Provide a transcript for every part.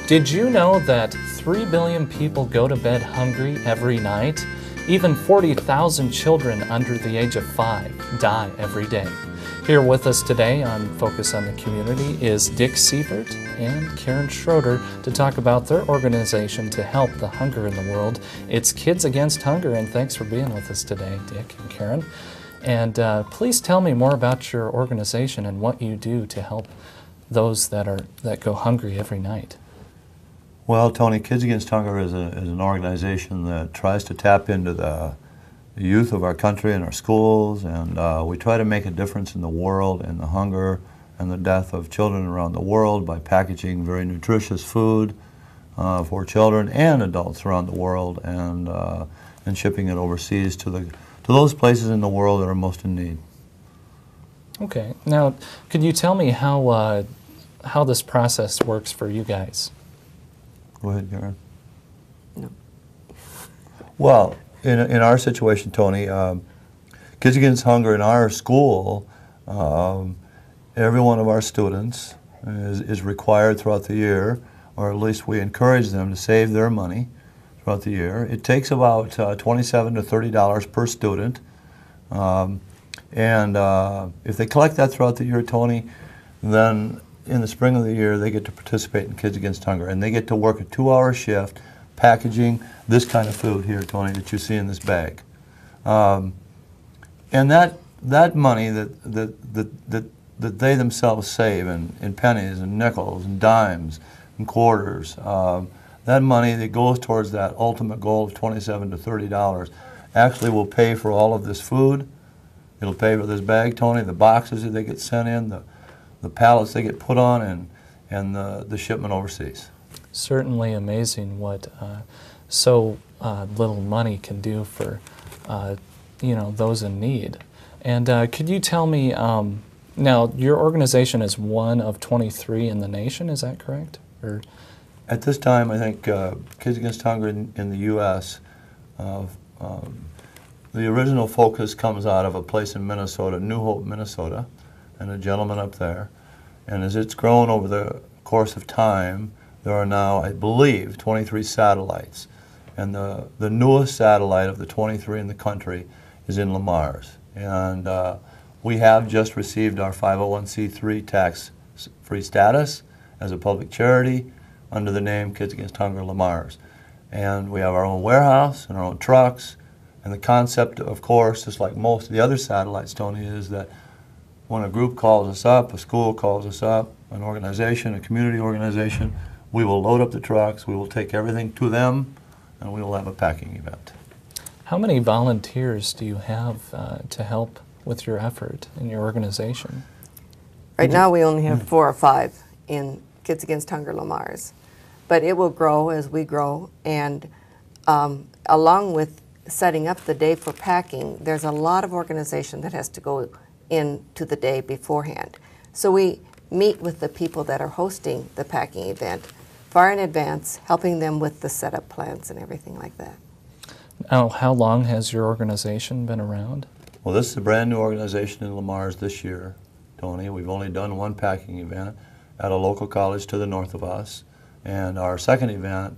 Did you know that 3 billion people go to bed hungry every night? Even 40,000 children under the age of 5 die every day. Here with us today on Focus on the Community is Dick Sievert and Karen Schroeder to talk about their organization to help the hunger in the world. It's Kids Against Hunger, and thanks for being with us today, Dick and Karen. And please tell me more about your organization and what you do to help those that go hungry every night. Well, Tony, Kids Against Hunger is an organization that tries to tap into the youth of our country and our schools, and we try to make a difference in the world and the hunger and the death of children around the world by packaging very nutritious food for children and adults around the world, and shipping it overseas to those places in the world that are most in need. Okay. Now, could you tell me how this process works for you guys? Go ahead, Karen. No. Well, in our situation, Tony, Kids Against Hunger in our school, every one of our students is required throughout the year, or at least we encourage them to save their money throughout the year. It takes about $27 to $30 per student, and if they collect that throughout the year, Tony, then in the spring of the year, they get to participate in Kids Against Hunger, and they get to work a 2-hour shift packaging this kind of food here, Tony, that you see in this bag. And that money that they themselves save in pennies and nickels and dimes and quarters, that money that goes towards that ultimate goal of $27 to $30 actually will pay for all of this food. It'll pay for this bag, Tony, the boxes that they get sent in, the pallets they get put on, and the shipment overseas. Certainly amazing what so little money can do for those in need. And could you tell me, now your organization is one of 23 in the nation, is that correct? Or at this time, I think Kids Against Hunger in the U.S., the original focus comes out of a place in Minnesota, New Hope, Minnesota, and a gentleman up there. And as it's grown over the course of time, there are now, I believe, 23 satellites. And the newest satellite of the 23 in the country is in Lamar's. And we have just received our 501c3 tax-free status as a public charity under the name Kids Against Hunger Lamar's. And we have our own warehouse and our own trucks. And the concept, of course, just like most of the other satellites, Tony, is that when a group calls us up, a school calls us up, an organization, a community organization, we will load up the trucks, we will take everything to them, and we will have a packing event. How many volunteers do you have to help with your effort in your organization? Right now we only have 4 or 5 in Kids Against Hunger Lamar's, but it will grow as we grow, and along with setting up the day for packing, there's a lot of organization that has to go into the day beforehand. So we meet with the people that are hosting the packing event far in advance, helping them with the setup plans and everything like that. Now, how long has your organization been around? Well, this is a brand new organization in Lamar's this year, Tony. We've only done one packing event at a local college to the north of us. And our second event,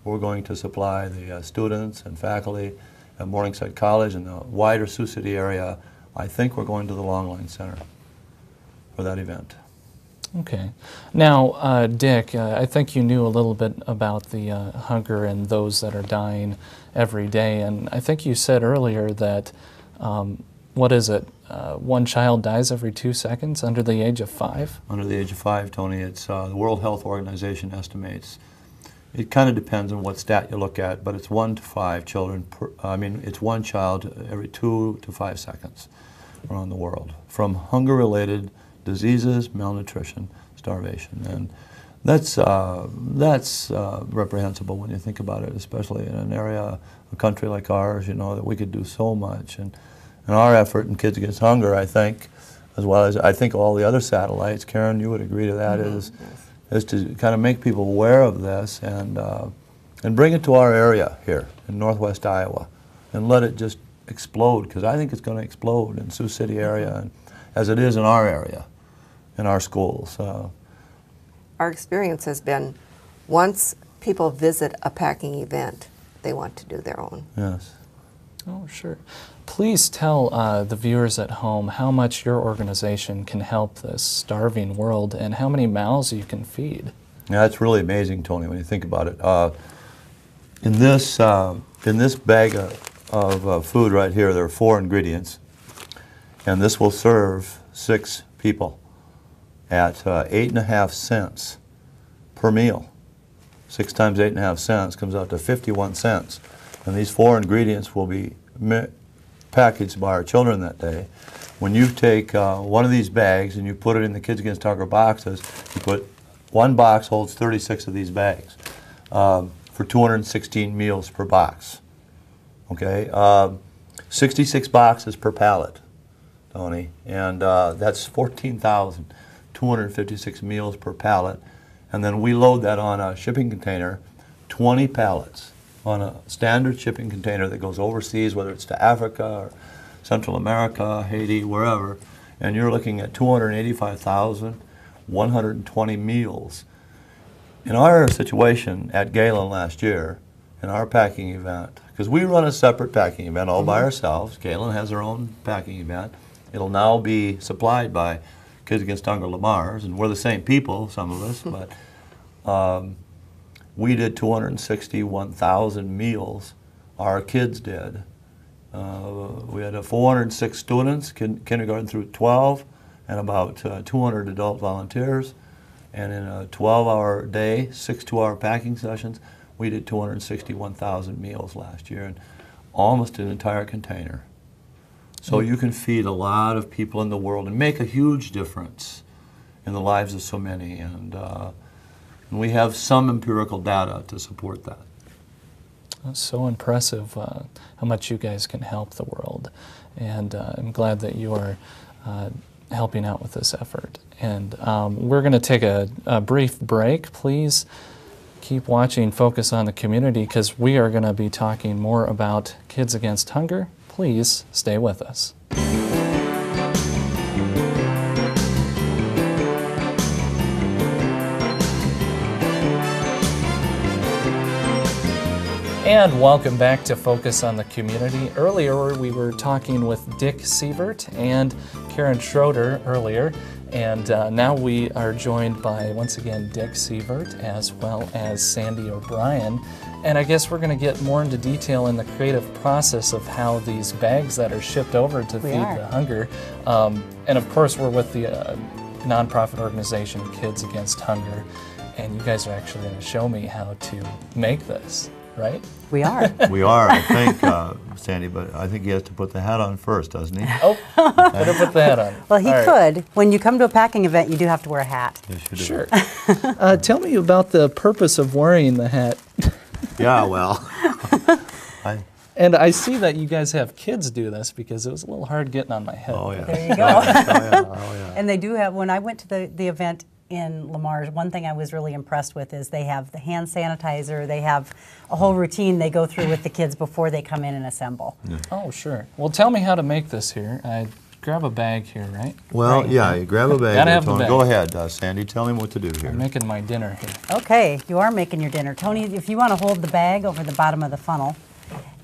we're going to supply the students and faculty at Morningside College and the wider Sioux City area. I think we're going to the Longline Center for that event. Okay. Now, Dick, I think you knew a little bit about the hunger and those that are dying every day, and I think you said earlier that, what is it, 1 child dies every 2 seconds under the age of 5? Under the age of 5, Tony. It's the World Health Organization estimates. It kind of depends on what stat you look at, but it's 1 to 5 children, it's 1 child every 2 to 5 seconds around the world from hunger-related diseases, malnutrition, starvation, and that's reprehensible when you think about it, especially in an area, a country like ours, that we could do so much. And our effort in Kids Against Hunger, I think, as well as I think all the other satellites, Karen, you would agree to that, is to kind of make people aware of this and bring it to our area here in northwest Iowa and let it just explode, because I think it's going to explode in Sioux City area, and as it is in our area, in our schools. Our experience has been once people visit a packing event, they want to do their own. Yes. Oh, sure. Please tell the viewers at home how much your organization can help this starving world and how many mouths you can feed. Yeah, it's really amazing, Tony, when you think about it. In this bag of food right here, there are 4 ingredients, and this will serve 6 people at 8.5 cents per meal. 6 times 8.5 cents comes out to 51 cents. And these 4 ingredients will be packaged by our children that day. When you take one of these bags and you put it in the Kids Against Hunger boxes, you put one box holds 36 of these bags for 216 meals per box. Okay, 66 boxes per pallet, Tony, and that's 14,256 meals per pallet. And then we load that on a shipping container, 20 pallets on a standard shipping container that goes overseas, whether it's to Africa or Central America, Haiti, wherever, and you're looking at 285,120 meals. In our situation at Galen last year, in our packing event, because we run a separate packing event all by ourselves, Galen has their own packing event. It'll now be supplied by Kids Against Hunger Lamar's, and we're the same people, some of us, but we did 261,000 meals. Our kids did. We had 406 students, kindergarten through 12, and about 200 adult volunteers. And in a 12-hour day, 6 2-hour packing sessions, we did 261,000 meals last year, and almost an entire container. So you can feed a lot of people in the world and make a huge difference in the lives of so many. And we have some empirical data to support that. That's so impressive how much you guys can help the world. And I'm glad that you are helping out with this effort. And we're going to take a brief break. Please keep watching Focus on the Community, because we are going to be talking more about Kids Against Hunger. Please stay with us. And welcome back to Focus on the Community. Earlier we were talking with Dick Sievert and Karen Schroeder earlier, and now we are joined by, once again, Dick Sievert as well as Sandi O'Brien. And I guess we're going to get more into detail in the creative process of how these bags that are shipped over to feed the hunger. And of course we're with the nonprofit organization Kids Against Hunger, and you guys are actually going to show me how to make this. Right? We are. We are, I think, Sandi, but I think he has to put the hat on first, doesn't he? Oh, better put the hat on. Well, he could. When you come to a packing event, you do have to wear a hat. Yes, you do. Sure. Tell me about the purpose of wearing the hat. Yeah, well. And I see that you guys have kids do this, because it was a little hard getting on my head. Oh, yeah. There you go. Oh, yeah. Oh, yeah. And they do have, when I went to the event in Lamar's, one thing I was really impressed with is they have the hand sanitizer, they have a whole routine they go through with the kids before they come in and assemble. Yeah. Oh, sure. Well, tell me how to make this here. I grab a bag here, right? Well, right. yeah, you grab a bag. Gotta have the bag. Go ahead, Sandi, tell him what to do here. I'm making my dinner here. Okay, you are making your dinner. Tony, if you want to hold the bag over the bottom of the funnel,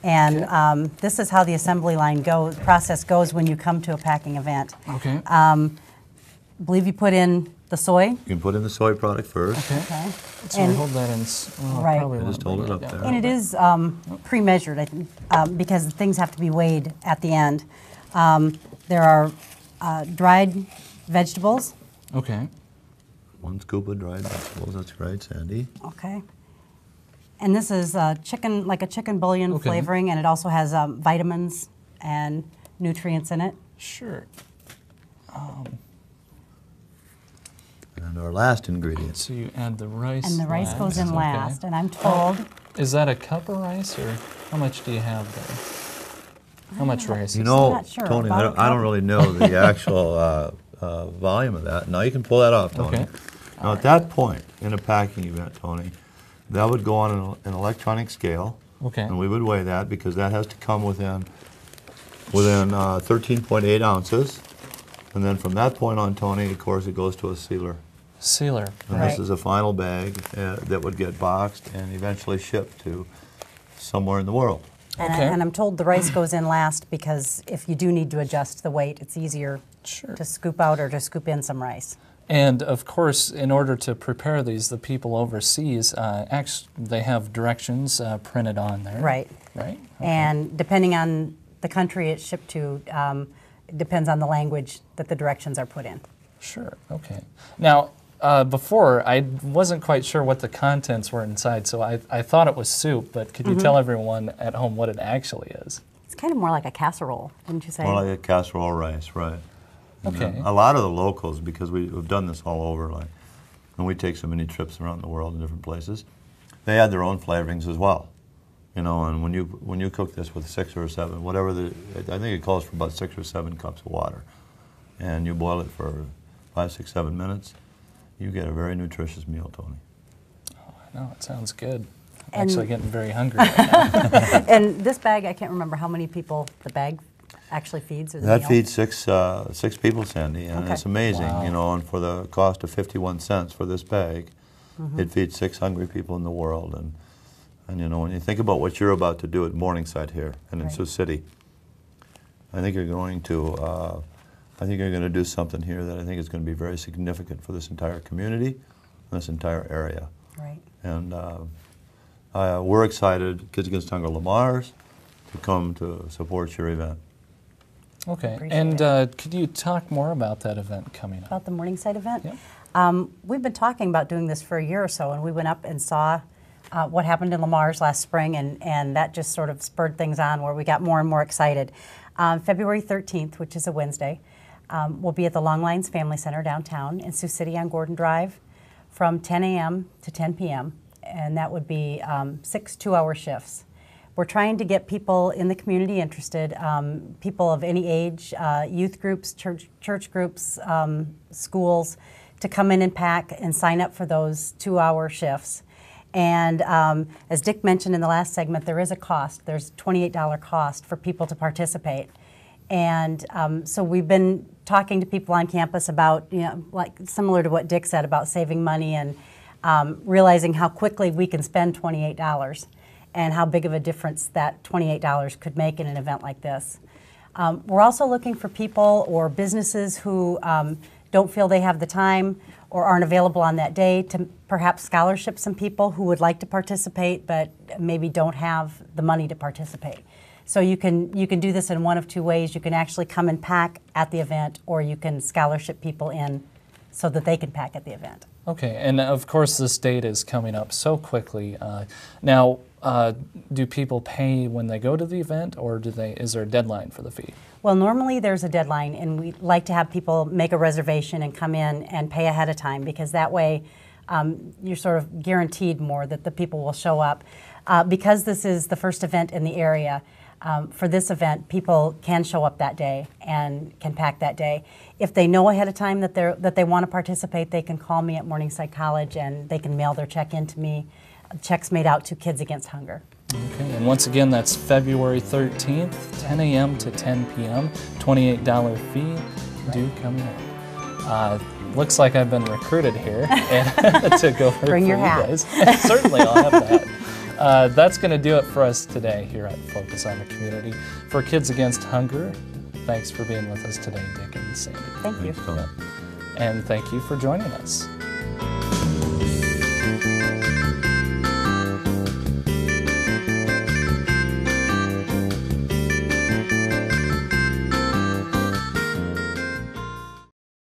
and this is how the assembly line process goes when you come to a packing event. Okay. I believe you put in the soy. You can put in the soy product first. Okay. So And- hold that in. Well, Right. probably Just wanna hold bring it up down. there. And it is pre-measured, I think, because things have to be weighed at the end. There are dried vegetables. Okay. 1 scoop of dried vegetables, that's right, Sandi. Okay. And this is chicken, like a chicken bouillon Okay. flavoring, and it also has vitamins and nutrients in it. Sure. And our last ingredient. So you add the rice. And the rice goes in Okay. last. And I'm told, Is that a cup of rice, or how much do you have there? How much rice? You is know, not sure. Tony, About I a don't cup? really know the actual volume of that. Now you can pull that off, Tony. Okay. Now at that point in a packing event, Tony, that would go on an electronic scale. Okay. And we would weigh that, because that has to come within 13.8 ounces. And then from that point on, Tony, of course, it goes to a sealer. Sealer. And Right. this is a final bag that would get boxed and eventually shipped to somewhere in the world. And, Okay. and I'm told the rice goes in last because if you do need to adjust the weight, it's easier Sure. to scoop out or to scoop in some rice. And of course, in order to prepare these, the people overseas, they have directions printed on there. Right. Right? And depending on the country it's shipped to, it depends on the language that the directions are put in. Sure, okay. Now, before, I wasn't quite sure what the contents were inside, so I thought it was soup, but could you tell everyone at home what it actually is? It's kind of more like a casserole, wouldn't you say? More like a casserole rice, right. And, Okay. a lot of the locals, because we've done this all over, like, and we take so many trips around the world in different places, they add their own flavorings as well. You know, and when you cook this with 6 or 7, whatever I think it calls for about 6 or 7 cups of water, and you boil it for 5, 6, 7 minutes, you get a very nutritious meal, Tony. No, it sounds good. I'm And- actually getting very hungry right now. And this bag, I can't remember how many people the bag actually feeds or the That meal. feeds 6 people, Sandy, and Okay. it's amazing, Wow. you know, and for the cost of 51 cents for this bag, it feeds 6 hungry people in the world. And you know, when you think about what you're about to do at Morningside here and in Right. Sioux City, I think you're going to do something here that I think is going to be very significant for this entire community and this entire area. Right. And we're excited, Kids Against Hunger Lamar's, to come to support your event. Okay, Appreciate and could you talk more about that event coming up? About the Morningside event? Yep. We've been talking about doing this for a year or so, and we went up and saw what happened in Lamar's last spring, and that just sort of spurred things on where we got more and more excited. February 13th, which is a Wednesday, we'll be at the Long Lines Family Center downtown in Sioux City on Gordon Drive from 10 a.m. to 10 p.m., and that would be 6 two-hour shifts. We're trying to get people in the community interested, people of any age, youth groups, church groups, schools, to come in and pack and sign up for those 2-hour shifts. And as Dick mentioned in the last segment, there is a cost. There's a $28 cost for people to participate. And so we've been talking to people on campus about, you know, like similar to what Dick said about saving money and realizing how quickly we can spend $28 and how big of a difference that $28 could make in an event like this. We're also looking for people or businesses who don't feel they have the time or aren't available on that day to perhaps scholarship some people who would like to participate but maybe don't have the money to participate. So you can do this in one of 2 ways. You can actually come and pack at the event, or you can scholarship people in so that they can pack at the event. Okay, and of course this date is coming up so quickly. Now, do people pay when they go to the event, or is there a deadline for the fee? Well, normally there's a deadline, and we like to have people make a reservation and come in and pay ahead of time, because that way you're sort of guaranteed more that the people will show up. Because this is the first event in the area, for this event, people can show up that day and can pack that day. If they know ahead of time that they want to participate, they can call me at Morningside College and they can mail their check in to me. Checks made out to Kids Against Hunger. Okay, and once again, that's February 13th, 10 a.m. to 10 p.m., $28 fee, due coming up. Looks like I've been recruited here to go work Bring for your you hat. guys. Certainly, I'll have that. That's going to do it for us today here at Focus on the Community. For Kids Against Hunger, thanks for being with us today, Dick and Sandy. Thank you. Thanks, Tony. And thank you for joining us.